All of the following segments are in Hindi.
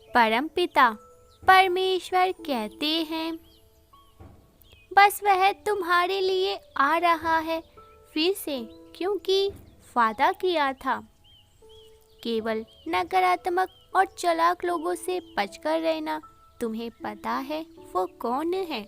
परमपिता परमेश्वर कहते हैं, बस वह तुम्हारे लिए आ रहा है फिर से, क्योंकि वादा किया था। केवल नकारात्मक और चालाक लोगों से बचकर रहना। तुम्हें पता है वो कौन है?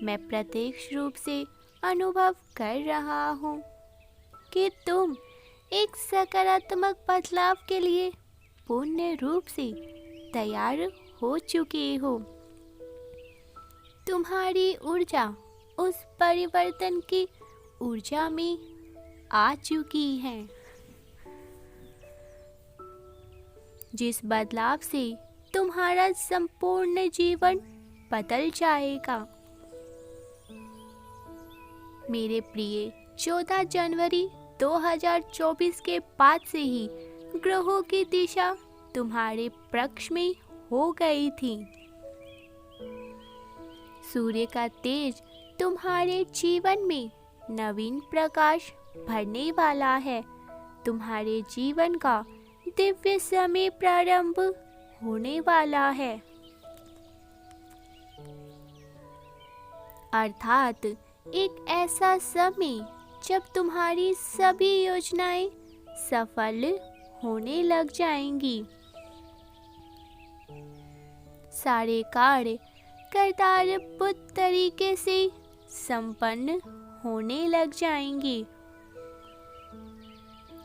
मैं प्रत्यक्ष रूप से अनुभव कर रहा हूँ कि तुम एक सकारात्मक बदलाव के लिए पूर्ण रूप से तैयार हो चुके हो। तुम्हारी ऊर्जा उस परिवर्तन की ऊर्जा में आ चुकी है, जिस बदलाव से तुम्हारा संपूर्ण जीवन बदल जाएगा। मेरे प्रिय, 14 जनवरी 2024 के बाद से ही ग्रहों की दिशा तुम्हारे पक्ष में हो गई थी। सूर्य का तेज तुम्हारे जीवन में नवीन प्रकाश भरने वाला है। तुम्हारे जीवन का दिव्य समय प्रारंभ होने वाला है, अर्थात एक ऐसा समय जब तुम्हारी सभी योजनाएं सफल होने लग जाएंगी। सारे कार्य करतारपूर्ण तरीके से संपन्न होने लग जाएंगे।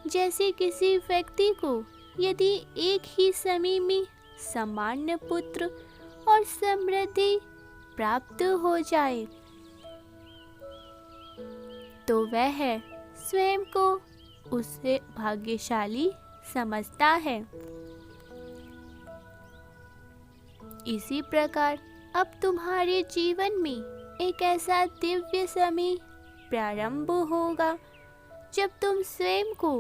जैसे किसी व्यक्ति को यदि एक ही समय में सामान्य पुत्र और समृद्धि प्राप्त हो जाए, तो वह स्वयं को उससे भाग्यशाली समझता है। इसी प्रकार अब तुम्हारे जीवन में एक ऐसा दिव्य समय प्रारंभ होगा जब तुम स्वयं को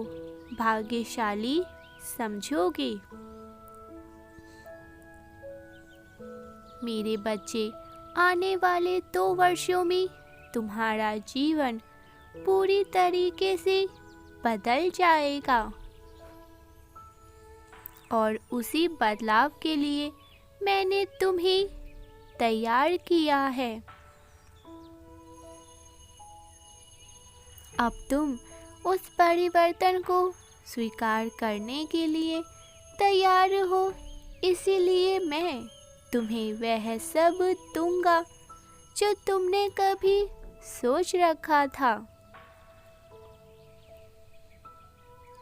भाग्यशाली समझोगे। मेरे बच्चे, आने वाले 2 वर्षों में तुम्हारा जीवन पूरी तरीके से बदल जाएगा, और उसी बदलाव के लिए मैंने तुम्हें तैयार किया है। अब तुम उस परिवर्तन को स्वीकार करने के लिए तैयार हो, इसीलिए मैं तुम्हें वह सब दूंगा जो तुमने कभी सोच रखा था।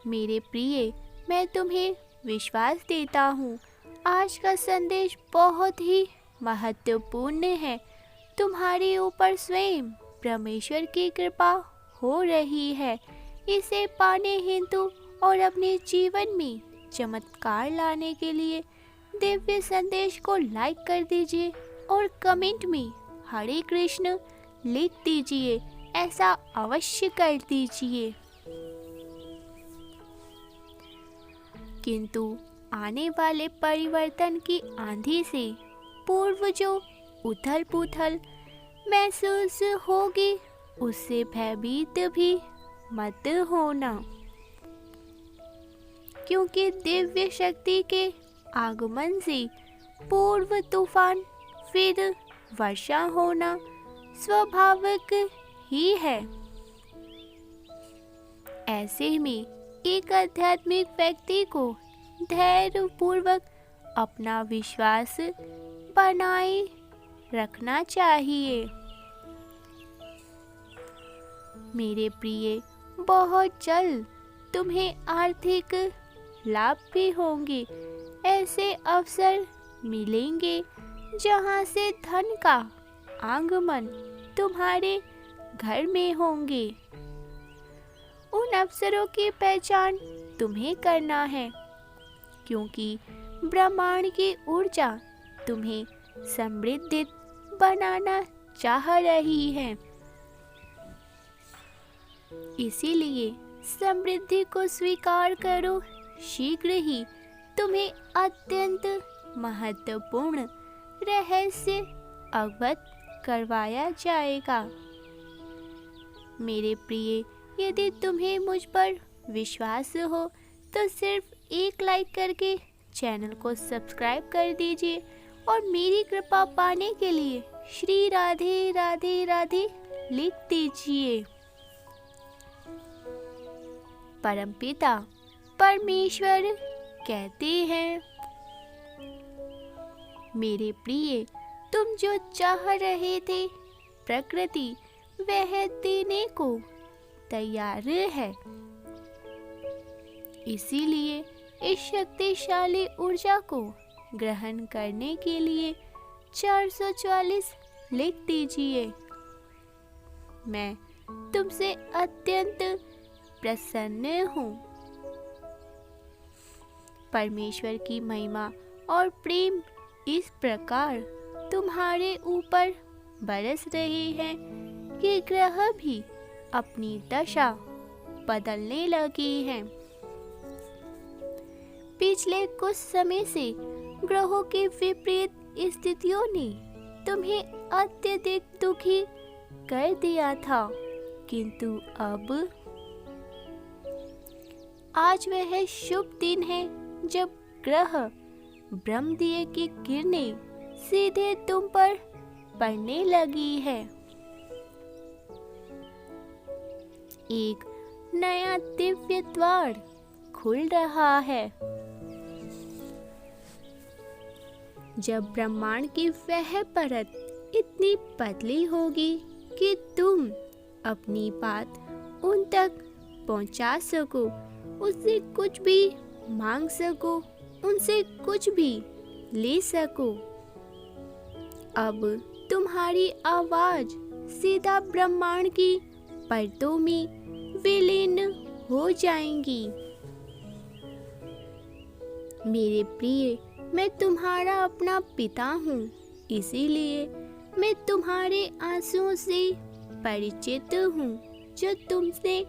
मेरे प्रिय, मैं तुम्हें विश्वास देता हूँ, आज का संदेश बहुत ही महत्वपूर्ण है। तुम्हारे ऊपर स्वयं परमेश्वर की कृपा हो रही है। इसे पाने हेतु और अपने जीवन में चमत्कार लाने के लिए दिव्य संदेश को लाइक कर दीजिए और कमेंट में हरे कृष्ण लिख दीजिए। ऐसा अवश्य कर दीजिए। किंतु आने वाले परिवर्तन की आंधी से पूर्व जो उथल पुथल महसूस होगी, उससे भयभीत भी मत होना, क्योंकि दिव्य शक्ति के आगमन से पूर्व तूफान फिर वर्षा होना स्वाभाविक ही है। ऐसे में एक आध्यात्मिक व्यक्ति को धैर्य पूर्वक अपना विश्वास बनाए रखना चाहिए। मेरे प्रिय, बहुत जल्द तुम्हें आर्थिक लाभ भी होंगे। ऐसे अवसर मिलेंगे जहां से धन का आगमन तुम्हारे घर में होंगे। उन अवसरों की पहचान तुम्हें करना है, क्योंकि ब्रह्मांड की ऊर्जा तुम्हें समृद्ध बनाना चाह रही है। इसीलिए समृद्धि को स्वीकार करो। शीघ्र ही तुम्हें अत्यंत महत्वपूर्ण रहस्य अवगत करवाया जाएगा। मेरे प्रिय, यदि तुम्हें मुझ पर विश्वास हो तो सिर्फ एक लाइक करके चैनल को सब्सक्राइब कर दीजिए और मेरी कृपा पाने के लिए श्री राधे राधे राधे लिख दीजिए। परमपिता परमेश्वर कहते हैं, मेरे प्रिय, तुम जो चाह रहे थे प्रकृति वह देने को तैयार है। इसीलिए इस शक्तिशाली ऊर्जा को ग्रहण करने के लिए 444 लिख दीजिए। मैं तुमसे अत्यंत प्रसन्न हूँ। परमेश्वर की महिमा और प्रेम इस प्रकार तुम्हारे ऊपर बरस रहे हैं कि ग्रह भी अपनी दशा बदलने लगे हैं। पिछले कुछ समय से ग्रहों की विपरीत स्थितियों ने तुम्हें अत्यधिक दुखी कर दिया था, किंतु अब आज वह शुभ दिन है जब ग्रह ब्रह्मदिए की किरणें सीधे तुम पर पड़ने लगी है। एक नया दिव्य द्वार खुल रहा है। जब ब्रह्मांड की वह परत इतनी पतली होगी कि तुम अपनी बात उन तक पहुंचा सको, उससे कुछ भी मांग सको, उनसे कुछ भी ले सको, अब तुम्हारी आवाज सीधा ब्रह्मांड की परतों में विलीन हो जाएंगी। मेरे प्रिय, मैं तुम्हारा अपना पिता हूँ, इसीलिए मैं तुम्हारे आंसुओं से परिचित हूँ, जो तुमसे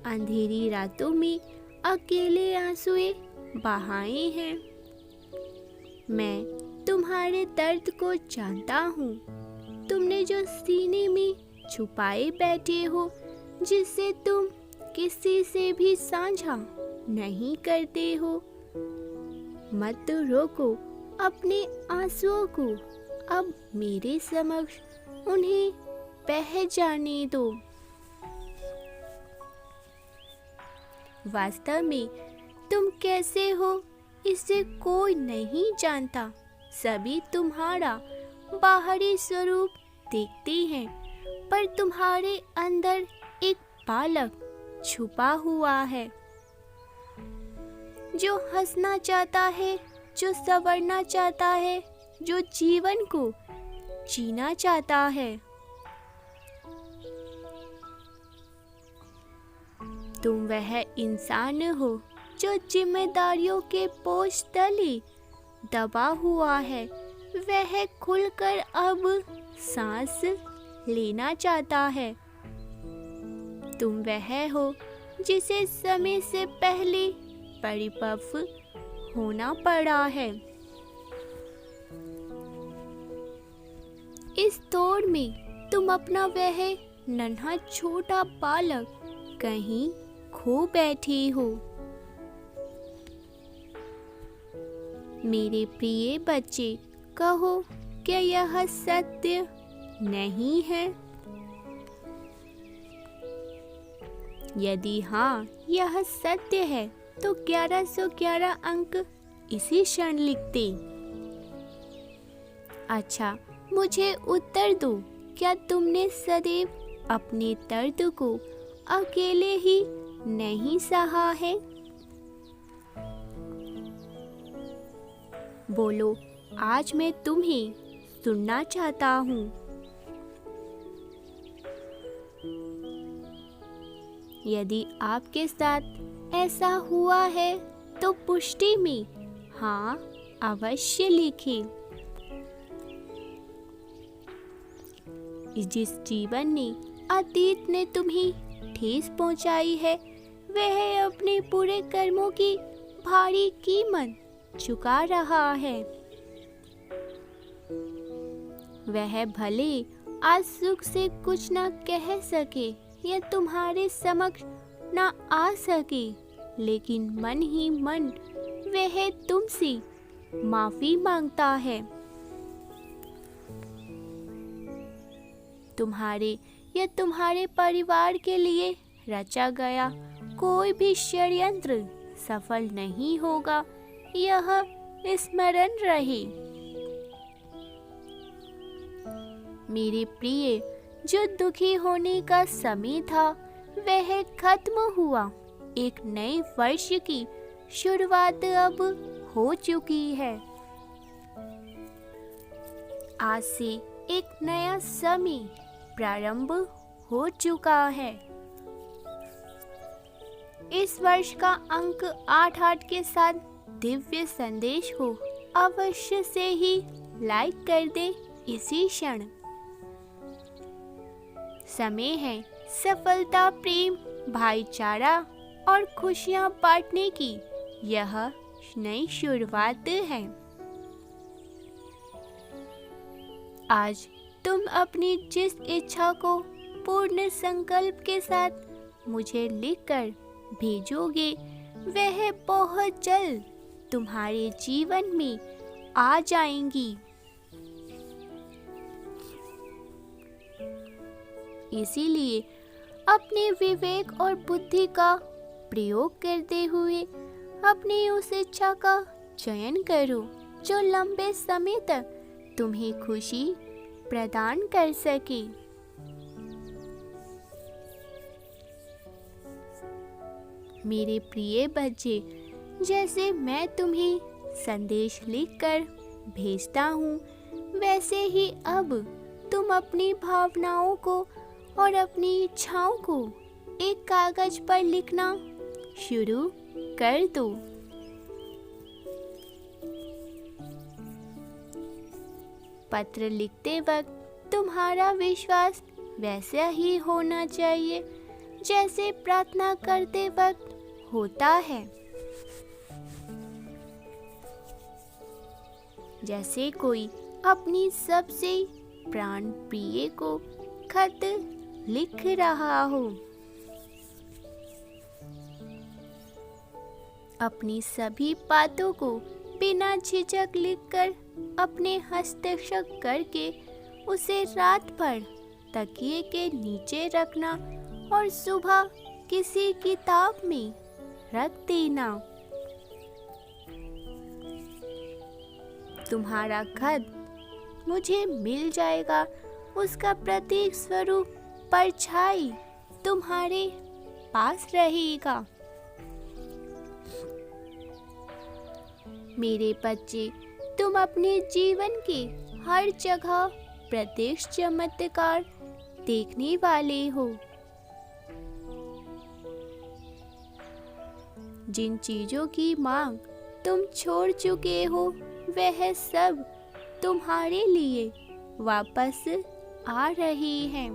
अंधेरी रातों में अकेले आंसुएं बहाए हैं। मैं तुम्हारे दर्द को जानता हूँ, तुमने जो सीने में छुपाए बैठे हो, जिससे तुम किसी से भी साझा नहीं करते हो। मत रोको अपने आंसुओं को, अब मेरे समक्ष उन्हें बह जाने दो। वास्तव में तुम कैसे हो इसे कोई नहीं जानता। सभी तुम्हारा बाहरी स्वरूप देखते हैं, पर तुम्हारे अंदर एक बालक छुपा हुआ है, जो हंसना चाहता है, जो संवरना चाहता है, जो जीवन को जीना चाहता है। तुम वह इंसान हो जो जिम्मेदारियों के बोझ तले दबा हुआ है। वह खुलकर अब सांस लेना चाहता है। तुम वह हो जिसे समय से पहले परिपक्व होना पड़ा है। इस दौड़ में तुम अपना वह नन्हा छोटा बालक कहीं खो बैठी हो। मेरे प्रिय बच्चे, कहो, क्या यह सत्य नहीं है? यदि हाँ, यह सत्य है, तो 1111 अंक इसी क्षण लिखते। अच्छा, मुझे उत्तर दो, क्या तुमने सदैव अपने दर्द को अकेले ही नहीं सहा है? बोलो, आज मैं तुम्हें सुनना चाहता हूँ। यदि आपके साथ ऐसा हुआ है तो पुष्टि में हाँ अवश्य लिखें। जिस जीवन ने अतीत ने तुम्हें ठेस पहुंचाई है, वह अपने पूरे कर्मों की भारी कीमत चुका रहा है। वह भले आज सुख से कुछ न कह सके या तुम्हारे समक्ष न आ सके, लेकिन मन ही मन वह तुमसे माफी मांगता है। तुम्हारे या तुम्हारे परिवार के लिए रचा गया कोई भी षड्यंत्र सफल नहीं होगा, यह स्मरण रहे। मेरे प्रिय, जो दुखी होने का समय था वह खत्म हुआ। एक नए वर्ष की शुरुआत अब हो चुकी है। आज से एक नया समय प्रारंभ हो चुका है। इस वर्ष का अंक 88 के साथ दिव्य संदेश को अवश्य से ही लाइक कर दे इसी क्षण। समय है सफलता, प्रेम, भाईचारा और खुशियां बांटने की। यह नई शुरुआत है। आज तुम अपनी जिस इच्छा को पूर्ण संकल्प के साथ मुझे लिखकर भेजोगे वह बहुत जल्द तुम्हारे जीवन में आ जाएंगी। इसीलिए अपने विवेक और बुद्धि का प्रयोग करते हुए अपनी उस इच्छा का चयन करो जो लंबे समय तक तुम्हें खुशी प्रदान कर सके। मेरे प्रिय बच्चे, जैसे मैं तुम्हें संदेश लिखकर भेजता हूँ, वैसे ही अब तुम अपनी भावनाओं को और अपनी इच्छाओं को एक कागज पर लिखना शुरू कर दो। पत्र लिखते वक्त तुम्हारा विश्वास वैसा ही होना चाहिए जैसे प्रार्थना करते वक्त होता है। जैसे कोई अपनी सबसे प्राण प्रिय को खत लिख रहा हो। अपनी सभी बातों को बिना झिझक लिखकर अपने हस्तक्षर करके उसे रात भर तकिए के नीचे रखना और सुबह किसी किताब में रख देना। तुम्हारा खत मुझे मिल जाएगा, उसका प्रतीक स्वरूप परछाई तुम्हारे पास रहेगा। मेरे बच्चे, तुम अपने जीवन के हर जगह प्रत्यक्ष चमत्कार देखने वाले हो। जिन चीजों की मांग तुम छोड़ चुके हो वह सब तुम्हारे लिए वापस आ रही हैं।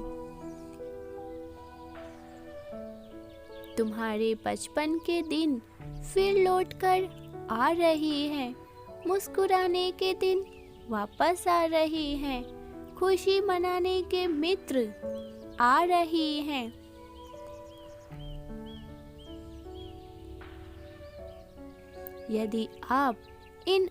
तुम्हारे बचपन के दिन फिर लौटकर आ रही हैं। मुस्कुराने के दिन वापस आ रही हैं। खुशी मनाने के मित्र आ रही हैं। यदि आप इन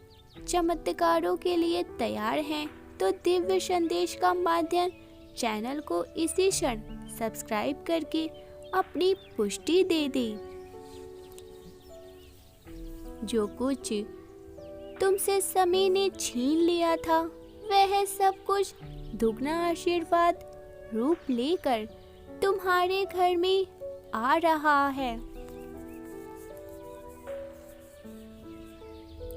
चमत्कारों के लिए तैयार हैं तो दिव्य संदेश का माध्यम चैनल को इसी क्षण सब्सक्राइब करके अपनी पुष्टि दे दें। जो कुछ तुमसे समय ने छीन लिया था वह सब कुछ दुगना आशीर्वाद रूप लेकर तुम्हारे घर में आ रहा है।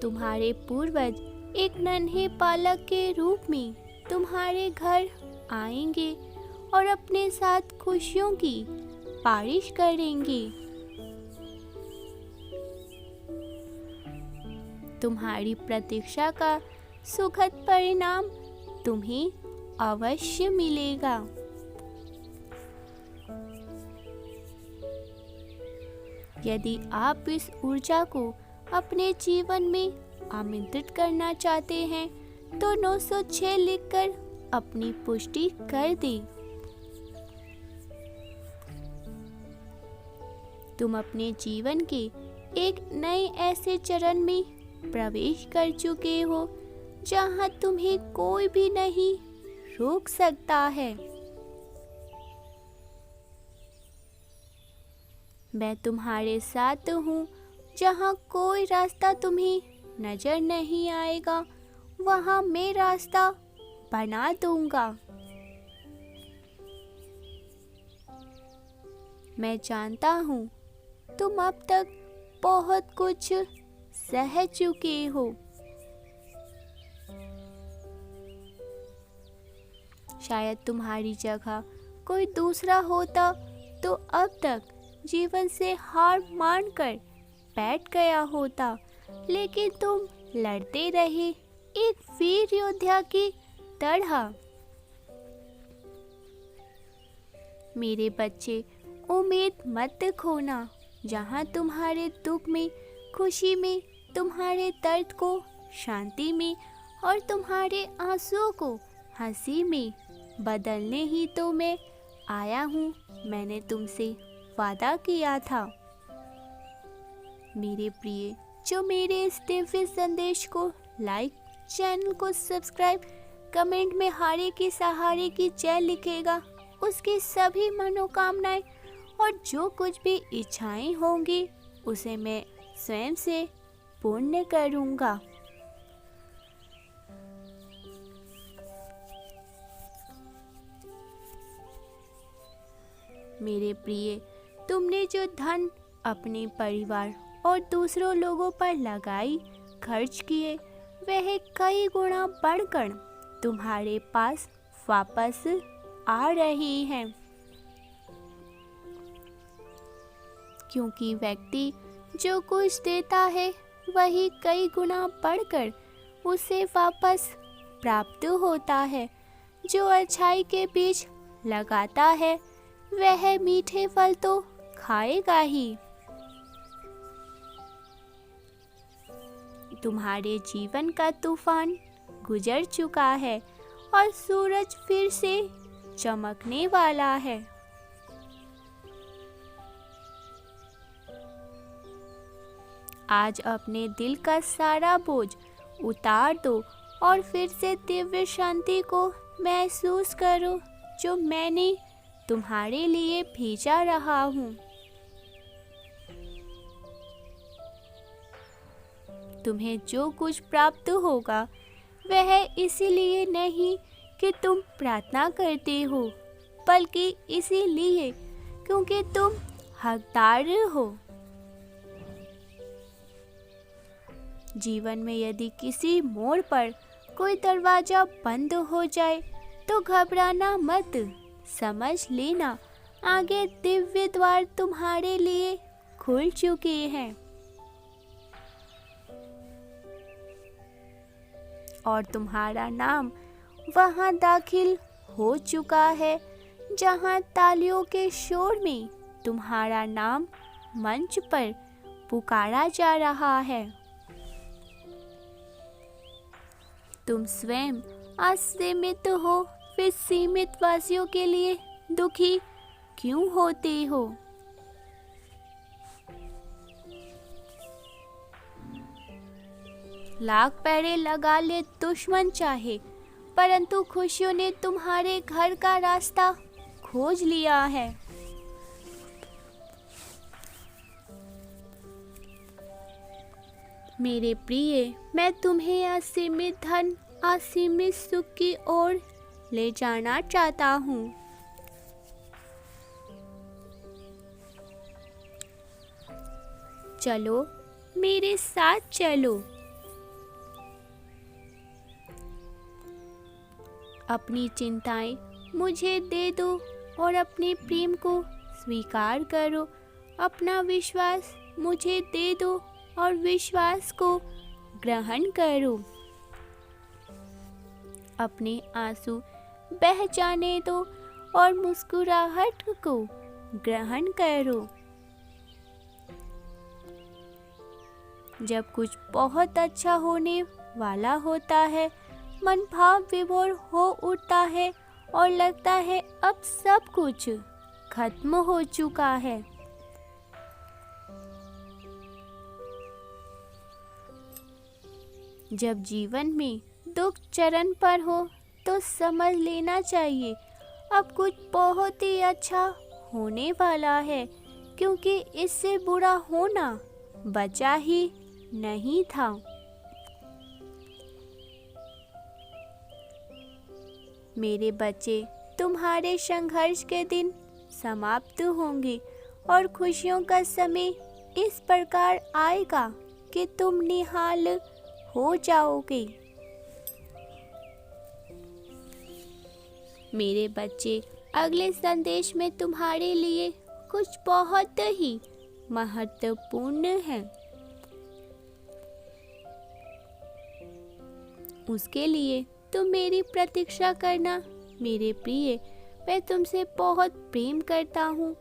तुम्हारे पूर्वज एक नन्हे बालक के रूप में तुम्हारे घर आएंगे और अपने साथ खुशियों की बारिश करेंगे। तुम्हारी प्रतीक्षा का सुखद परिणाम तुम्हें अवश्य मिलेगा। यदि आप इस ऊर्जा को अपने जीवन में आमंत्रित करना चाहते हैं तो 906 लिखकर अपनी पुष्टि कर दें। तुम अपने जीवन के एक नए ऐसे चरण में प्रवेश कर चुके हो, जहां तुम्हें कोई भी नहीं रोक सकता है। मैं तुम्हारे साथ हूँ, जहाँ कोई रास्ता तुम्हें नजर नहीं आएगा, वहाँ मैं रास्ता बना दूंगा। मैं जानता हूँ तुम अब तक बहुत कुछ सह चुके हो। शायद तुम्हारी जगह कोई दूसरा होता तो अब तक जीवन से हार मानकर बैठ गया होता, लेकिन तुम लड़ते रहे एक वीर योद्धा की तरह। मेरे बच्चे, उम्मीद मत खोना। जहाँ तुम्हारे दुख में, खुशी में, तुम्हारे दर्द को शांति में और तुम्हारे आंसुओं को हंसी में बदलने ही तो मैं आया हूँ। मैंने तुमसे वादा किया था। मेरे प्रिय, जो मेरे इस दिव्य संदेश को लाइक, चैनल को सब्सक्राइब, कमेंट में हारे की सहारे की जय लिखेगा, उसकी सभी मनोकामनाएं और जो कुछ भी इच्छाएं होंगी उसे मैं स्वयं से पूर्ण करूंगा। मेरे प्रिय, तुमने जो धन अपने परिवार और दूसरों लोगों पर लगाई, खर्च किए, वह कई गुना बढ़कर तुम्हारे पास वापस आ रही हैं। क्योंकि व्यक्ति जो कुछ देता है वही कई गुना बढ़कर उसे वापस प्राप्त होता है। जो अच्छाई के बीज लगाता है वह मीठे फल तो खाएगा ही। तुम्हारे जीवन का तूफान गुजर चुका है और सूरज फिर से चमकने वाला है। आज अपने दिल का सारा बोझ उतार दो और फिर से दिव्य शांति को महसूस करो जो मैंने तुम्हारे लिए भेजा रहा हूँ। तुम्हें जो कुछ प्राप्त होगा वह इसीलिए नहीं कि तुम प्रार्थना करते हो, बल्कि इसीलिए क्योंकि तुम हकदार हो। जीवन में यदि किसी मोड़ पर कोई दरवाजा बंद हो जाए तो घबराना मत, समझ लेना आगे दिव्य द्वार तुम्हारे लिए खुल चुके हैं। और तुम्हारा नाम वहां दाखिल हो चुका है जहां तालियों के शोर में तुम्हारा नाम मंच पर पुकारा जा रहा है। तुम स्वयं असीमित हो, फिर सीमित वासियों के लिए दुखी क्यों होते हो? लाख पहरे लगा ले दुश्मन चाहे, परंतु खुशियों ने तुम्हारे घर का रास्ता खोज लिया है। मेरे प्रिय, मैं तुम्हें असीमित धन, असीमित सुख की ओर ले जाना चाहता हूँ। चलो मेरे साथ चलो। अपनी चिंताएं मुझे दे दो और अपने प्रेम को स्वीकार करो। अपना विश्वास मुझे दे दो और विश्वास को ग्रहण करो। अपने आंसू बह जाने दो और मुस्कुराहट को ग्रहण करो। जब कुछ बहुत अच्छा होने वाला होता है, मन भाव विभोर हो उठता है और लगता है अब सब कुछ खत्म हो चुका है। जब जीवन में दुख चरण पर हो तो समझ लेना चाहिए अब कुछ बहुत ही अच्छा होने वाला है, क्योंकि इससे बुरा होना बचा ही नहीं था। मेरे बच्चे, तुम्हारे संघर्ष के दिन समाप्त होंगे और खुशियों का समय इस प्रकार आएगा कि तुम निहाल हो जाओगे। मेरे बच्चे, अगले संदेश में तुम्हारे लिए कुछ बहुत ही महत्वपूर्ण है। उसके लिए तुम मेरी प्रतीक्षा करना। मेरे प्रिय, मैं तुमसे बहुत प्रेम करता हूँ।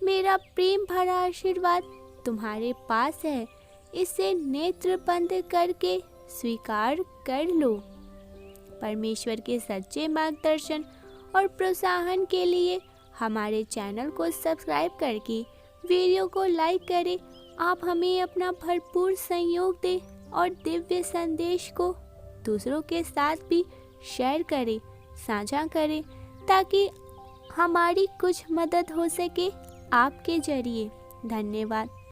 मेरा प्रेम भरा आशीर्वाद तुम्हारे पास है, इसे नेत्र बंद करके स्वीकार कर लो। परमेश्वर के सच्चे मार्गदर्शन और प्रोत्साहन के लिए हमारे चैनल को सब्सक्राइब करके वीडियो को लाइक करें। आप हमें अपना भरपूर सहयोग दें और दिव्य संदेश को दूसरों के साथ भी शेयर करें, साझा करें, ताकि हमारी कुछ मदद हो सके आपके जरिए। धन्यवाद।